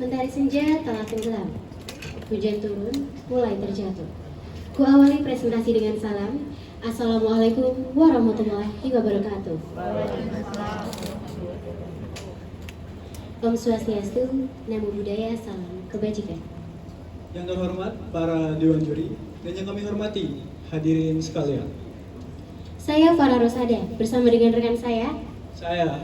Mentari senja telah tenggelam, hujan turun, mulai terjatuh. Ku awali presentasi dengan salam. Assalamualaikum warahmatullahi wabarakatuh. Om Swastiastu, Namo Buddhaya, salam kebajikan. Yang terhormat para dewan juri dan yang kami hormati hadirin sekalian. Saya Farah Rosada bersama dengan rekan saya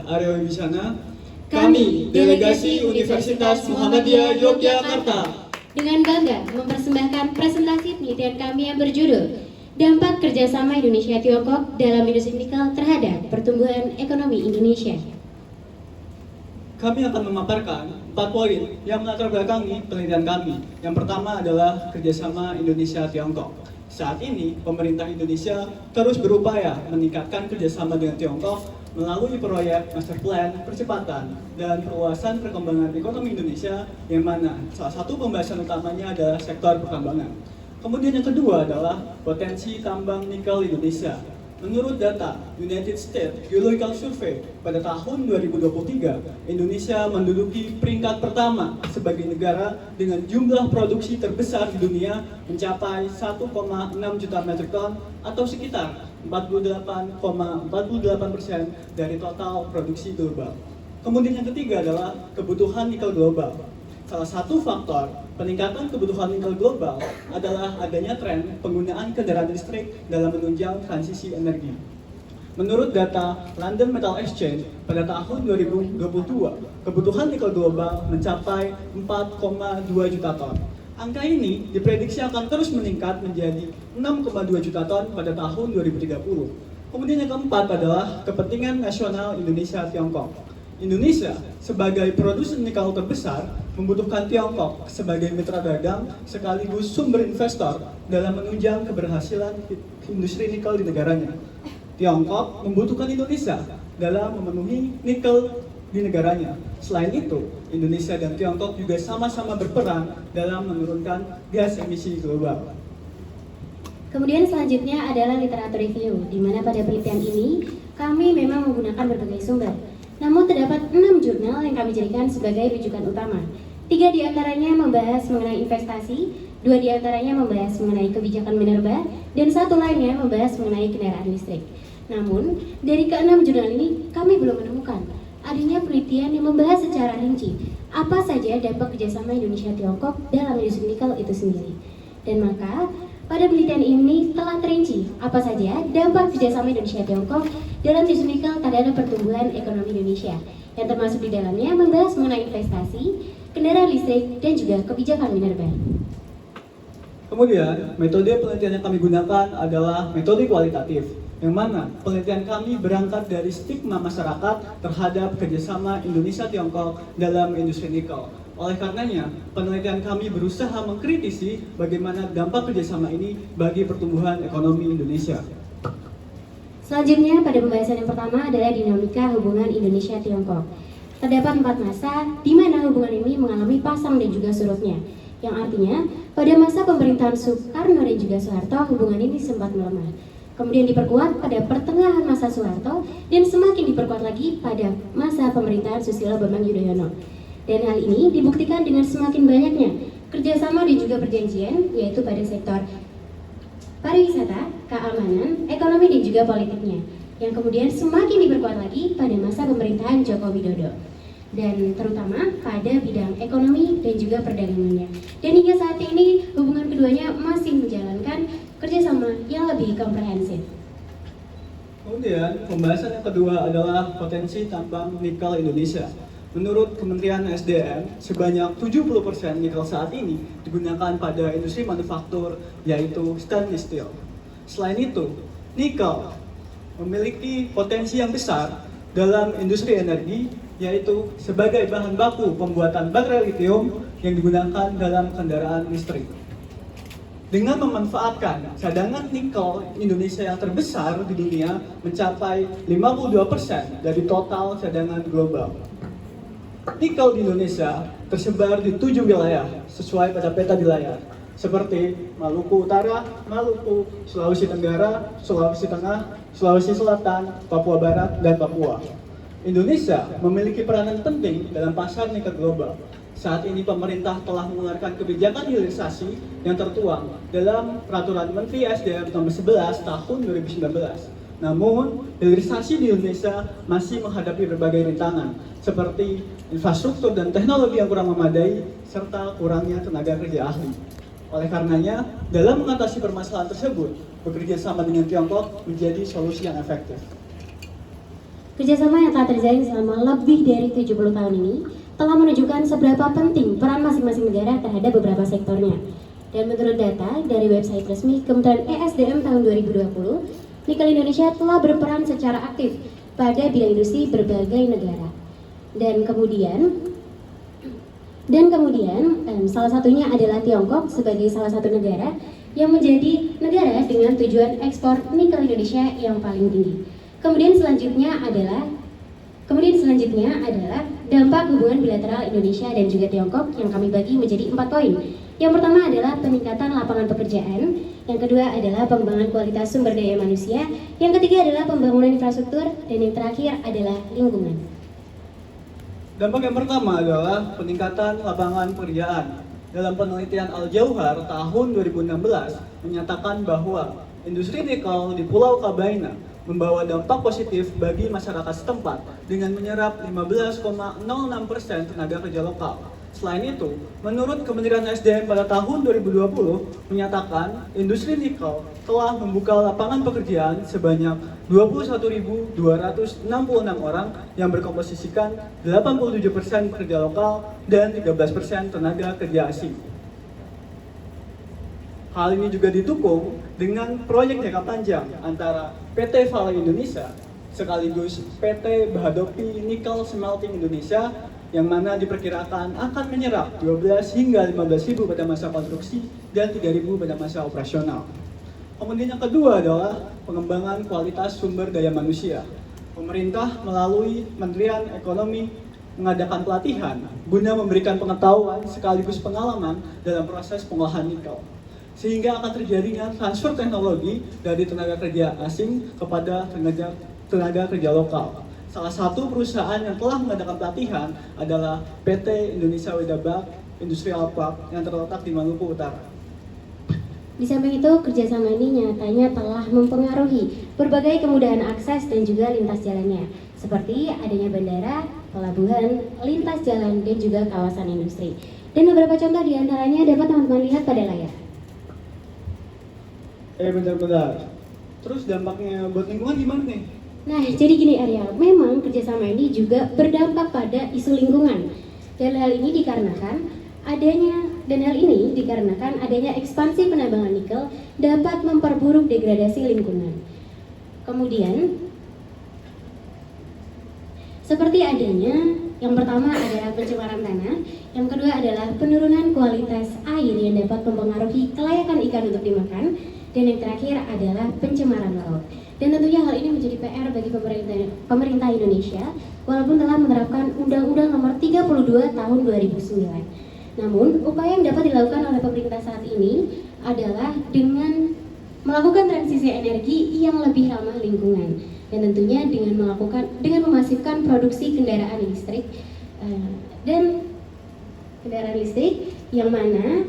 Aryo Wibisana. Kami Delegasi Universitas Muhammadiyah Yogyakarta dengan bangga mempersembahkan presentasi penelitian kami yang berjudul Dampak Kerjasama Indonesia-Tiongkok dalam Industri Nikel terhadap Pertumbuhan Ekonomi Indonesia. Kami akan memaparkan 4 poin yang melatar belakangi penelitian kami. Yang pertama adalah kerjasama Indonesia-Tiongkok. Saat ini, pemerintah Indonesia terus berupaya meningkatkan kerjasama dengan Tiongkok melalui proyek Master Plan Percepatan dan Perluasan Perkembangan Ekonomi Indonesia, yang mana salah satu pembahasan utamanya adalah sektor pertambangan. Kemudian yang kedua adalah potensi tambang nikel Indonesia. Menurut data United States Geological Survey pada tahun 2023, Indonesia menduduki peringkat pertama sebagai negara dengan jumlah produksi terbesar di dunia mencapai 1,6 juta metrik ton atau sekitar 48,48% dari total produksi global. Kemudian yang ketiga adalah kebutuhan nikel global. Salah satu faktor peningkatan kebutuhan nikel global adalah adanya tren penggunaan kendaraan listrik dalam menunjang transisi energi. Menurut data London Metal Exchange pada tahun 2022, kebutuhan nikel global mencapai 4,2 juta ton. Angka ini diprediksi akan terus meningkat menjadi 6,2 juta ton pada tahun 2030. Kemudian yang keempat adalah kepentingan nasional Indonesia-Tiongkok. Indonesia sebagai produsen nikel terbesar membutuhkan Tiongkok sebagai mitra dagang sekaligus sumber investor dalam menunjang keberhasilan industri nikel di negaranya. Tiongkok membutuhkan Indonesia dalam memenuhi nikel di negaranya. Selain itu, Indonesia dan Tiongkok juga sama-sama berperan dalam menurunkan gas emisi global. Kemudian selanjutnya adalah literatur review, di mana pada penelitian ini kami memang menggunakan berbagai sumber. Namun terdapat 6 jurnal yang kami jadikan sebagai rujukan utama. 3 diantaranya membahas mengenai investasi, 2 diantaranya membahas mengenai kebijakan minerba, dan 1 lainnya membahas mengenai kendaraan listrik. Namun, dari ke-6 jurnal ini kami belum menemukan adanya penelitian yang membahas secara rinci apa saja dampak kerjasama Indonesia-Tiongkok dalam industri nikel itu sendiri. Dan maka, pada penelitian ini telah terinci apa saja dampak kerjasama Indonesia-Tiongkok dalam industri nikel terhadap pertumbuhan ekonomi Indonesia, yang termasuk di dalamnya membahas mengenai investasi, kendaraan listrik, dan juga kebijakan minerba. Kemudian, metode penelitian yang kami gunakan adalah metode kualitatif, yang mana penelitian kami berangkat dari stigma masyarakat terhadap kerjasama Indonesia-Tiongkok dalam industri nikel. Oleh karenanya, penelitian kami berusaha mengkritisi bagaimana dampak kerjasama ini bagi pertumbuhan ekonomi Indonesia. Selanjutnya, pada pembahasan yang pertama adalah dinamika hubungan Indonesia-Tiongkok. Terdapat 4 masa di mana hubungan ini mengalami pasang dan juga surutnya, yang artinya pada masa pemerintahan Soekarno dan juga Soeharto hubungan ini sempat melemah. Kemudian diperkuat pada pertengahan masa Soeharto dan semakin diperkuat lagi pada masa pemerintahan Susilo Bambang Yudhoyono. Dan hal ini dibuktikan dengan semakin banyaknya kerjasama dan juga perjanjian, yaitu pada sektor pariwisata, keamanan, ekonomi dan juga politiknya, yang kemudian semakin diperkuat lagi pada masa pemerintahan Joko Widodo, dan terutama pada bidang ekonomi dan juga perdagangannya. Dan hingga saat ini hubungan keduanya masih menjalankan kerjasama yang lebih komprehensif. Kemudian, pembahasan yang kedua adalah potensi tambang nikel Indonesia. Menurut Kementerian SDM, sebanyak 70% nikel saat ini digunakan pada industri manufaktur, yaitu stainless steel. Selain itu, nikel memiliki potensi yang besar dalam industri energi, yaitu sebagai bahan baku pembuatan baterai lithium yang digunakan dalam kendaraan listrik. Dengan memanfaatkan cadangan nikel Indonesia yang terbesar di dunia mencapai 52% dari total cadangan global. Nikel di Indonesia tersebar di 7 wilayah sesuai pada peta di layar, seperti Maluku Utara, Maluku, Sulawesi Tenggara, Sulawesi Tengah, Sulawesi Selatan, Papua Barat, dan Papua. Indonesia memiliki peranan penting dalam pasar nikel global. Saat ini pemerintah telah mengeluarkan kebijakan hilirisasi yang tertuang dalam Peraturan Menteri SDM Nomor 11 Tahun 2019. Namun, hilirisasi di Indonesia masih menghadapi berbagai rintangan, seperti infrastruktur dan teknologi yang kurang memadai, serta kurangnya tenaga kerja ahli. Oleh karenanya, dalam mengatasi permasalahan tersebut, bekerja sama dengan Tiongkok menjadi solusi yang efektif. Kerjasama yang telah terjalin selama lebih dari 70 tahun ini telah menunjukkan seberapa penting peran masing-masing negara terhadap beberapa sektornya. Dan menurut data dari website resmi Kementerian ESDM tahun 2020, nikel Indonesia telah berperan secara aktif pada bidang industri berbagai negara. Dan kemudian salah satunya adalah Tiongkok sebagai salah satu negara yang menjadi negara dengan tujuan ekspor nikel Indonesia yang paling tinggi. Kemudian selanjutnya adalah dampak hubungan bilateral Indonesia dan juga Tiongkok yang kami bagi menjadi 4 poin. Yang pertama adalah peningkatan lapangan pekerjaan, yang kedua adalah pengembangan kualitas sumber daya manusia, yang ketiga adalah pembangunan infrastruktur, dan yang terakhir adalah lingkungan. Dampak yang pertama adalah peningkatan lapangan pekerjaan. Dalam penelitian Al-Jauhar tahun 2016 menyatakan bahwa industri nikel di Pulau Kabaina membawa dampak positif bagi masyarakat setempat dengan menyerap 15,06% tenaga kerja lokal. Selain itu, menurut Kementerian SDM pada tahun 2020 menyatakan industri nikel telah membuka lapangan pekerjaan sebanyak 21.266 orang yang berkomposisikan 87% pekerja lokal dan 13% tenaga kerja asing. Hal ini juga didukung dengan proyek jangka panjang antara PT Vale Indonesia sekaligus PT Bahodopi Nickel Smelting Indonesia yang mana diperkirakan akan menyerap 12 hingga 15.000 pada masa konstruksi dan 3.000 pada masa operasional. Kemudian yang kedua adalah pengembangan kualitas sumber daya manusia. Pemerintah melalui Kementerian Ekonomi mengadakan pelatihan guna memberikan pengetahuan sekaligus pengalaman dalam proses pengolahan nikel, sehingga akan terjadinya transfer teknologi dari tenaga kerja asing kepada tenaga kerja lokal. Salah satu perusahaan yang telah mengadakan pelatihan adalah PT Indonesia Wedabak Industrial Park yang terletak di Maluku Utara. Di samping itu, kerjasama ini nyatanya telah mempengaruhi berbagai kemudahan akses dan juga lintas jalannya, seperti adanya bandara, pelabuhan, lintas jalan, dan juga kawasan industri. Dan beberapa contoh diantaranya dapat teman-teman lihat pada layar. Bentar. Terus dampaknya buat lingkungan gimana nih? Nah, jadi gini Arya, memang kerjasama ini juga berdampak pada isu lingkungan. Dan hal ini dikarenakan adanya ekspansi penambangan nikel dapat memperburuk degradasi lingkungan. Kemudian, seperti adanya, yang pertama adalah pencemaran tanah, yang kedua adalah penurunan kualitas air yang dapat mempengaruhi kelayakan ikan untuk dimakan, dan yang terakhir adalah pencemaran laut. Dan tentunya hal ini menjadi PR bagi pemerintah Indonesia walaupun telah menerapkan Undang-Undang Nomor 32 Tahun 2009. Namun, upaya yang dapat dilakukan oleh pemerintah saat ini adalah dengan melakukan transisi energi yang lebih ramah lingkungan, dan tentunya dengan memasifkan produksi kendaraan listrik yang mana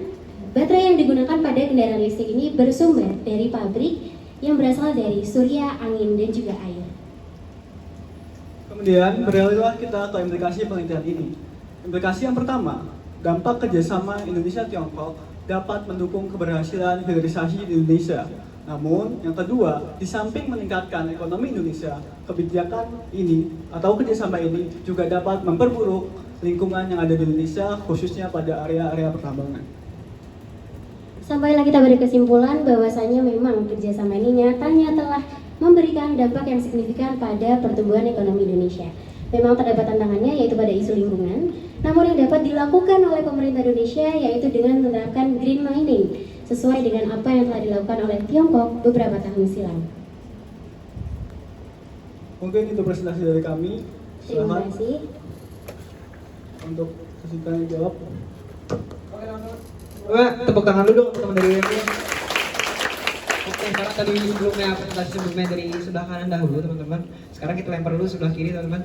baterai yang digunakan pada kendaraan listrik ini bersumber dari pabrik yang berasal dari surya, angin, dan juga air. Kemudian beralihlah kita ke implikasi penelitian ini. Implikasi yang pertama, dampak kerjasama Indonesia-Tiongkok dapat mendukung keberhasilan hilirisasi di Indonesia. Namun, yang kedua, di samping meningkatkan ekonomi Indonesia, kebijakan ini atau kerjasama ini juga dapat memperburuk lingkungan yang ada di Indonesia, khususnya pada area-area pertambangan. Sampailah kita pada kesimpulan bahwasanya memang kerjasama ini nyatanya telah memberikan dampak yang signifikan pada pertumbuhan ekonomi Indonesia. Memang terdapat tantangannya yaitu pada isu lingkungan, namun yang dapat dilakukan oleh pemerintah Indonesia yaitu dengan menerapkan green mining sesuai dengan apa yang telah dilakukan oleh Tiongkok beberapa tahun silam. Mungkin itu presentasi dari kami. Terima kasih. Untuk sesi tanya jawab. Tepuk tangan dulu dong teman dari WMU. Oke, karena tadi sebelumnya presentasi sebelumnya dari sebelah kanan dahulu teman-teman. Sekarang kita lempar dulu sebelah kiri teman-teman.